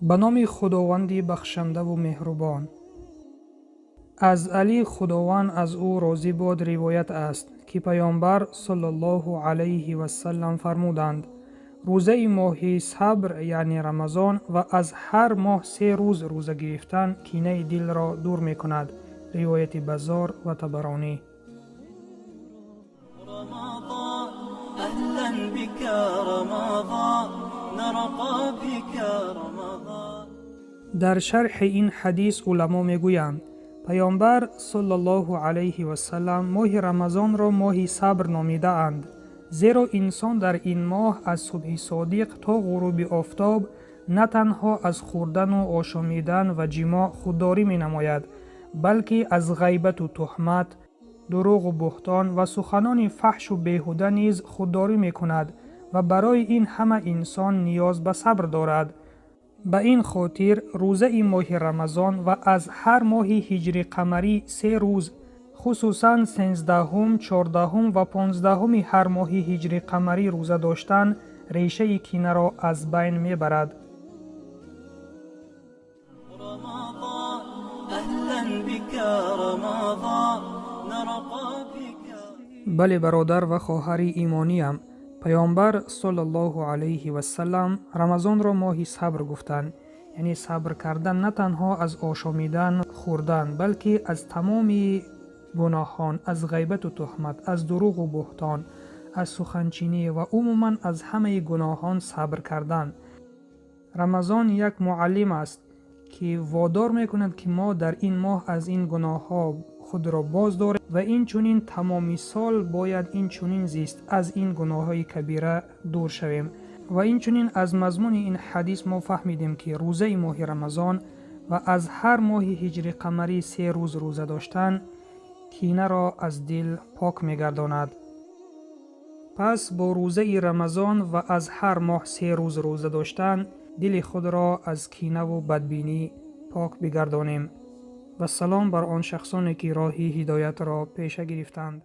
به نام خداوندی بخشنده و مهربان. از علی خداوند از او راضی باد روایت است که پیامبر صلی الله علیه و سلم فرمودند: روزه ماه صبر یعنی رمضان و از هر ماه 3 روز روزه گرفتن کینه دل را دور می کند. روایت بزار و طبرانی. در شرح این حدیث علما می گویند پیامبر صلی الله علیه و سلم ماه رمضان را ماه صبر نامیده اند، زیرا انسان در این ماه از صبح صادق تا غروب آفتاب نه تنها از خوردن و آشامیدن و جماع خودداری می نماید، بلکه از غیبت و تهمت، دروغ و بهتان و سخنان فحش و بیهوده نیز خودداری می کند و برای این همه انسان نیاز به صبر دارد. به این خاطر روزه ماه رمضان و از هر ماه هجری قمری 3 روز، خصوصاً 13، 14 و 15 هر ماه هجری قمری روزه داشتن ریشه کینه را از بین می برد. بله برادر و خواهر ایمانیم، پیامبر صلی الله علیه و سلم رمضان را ماه صبر گفتند. یعنی صبر کردن نه تنها از آشامیدن خوردن، بلکه از تمام گناهان، از غیبت و تهمت، از دروغ و بهتان، از سخنچینی و عموما از همه گناهان صبر کردن. رمضان یک معلم است که وادار میکند که ما در این ماه از این گناه ها خود را باز داریم و این چونین تمامی سال باید این چونین زیست، از این گناه های کبیره دور شویم. و این چونین از مضمون این حدیث ما فهمیدیم که روزه ماه رمضان و از هر ماه هجری قمری 3 روز روزه داشتن کینه را از دل پاک میگرداند. پس با روزه رمضان و از هر ماه 3 روز روزه داشتن دل خود را از کینه و بدبینی پاک بگردانیم. و سلام بر آن شخصانی که راه هدایت را پیش گرفتند.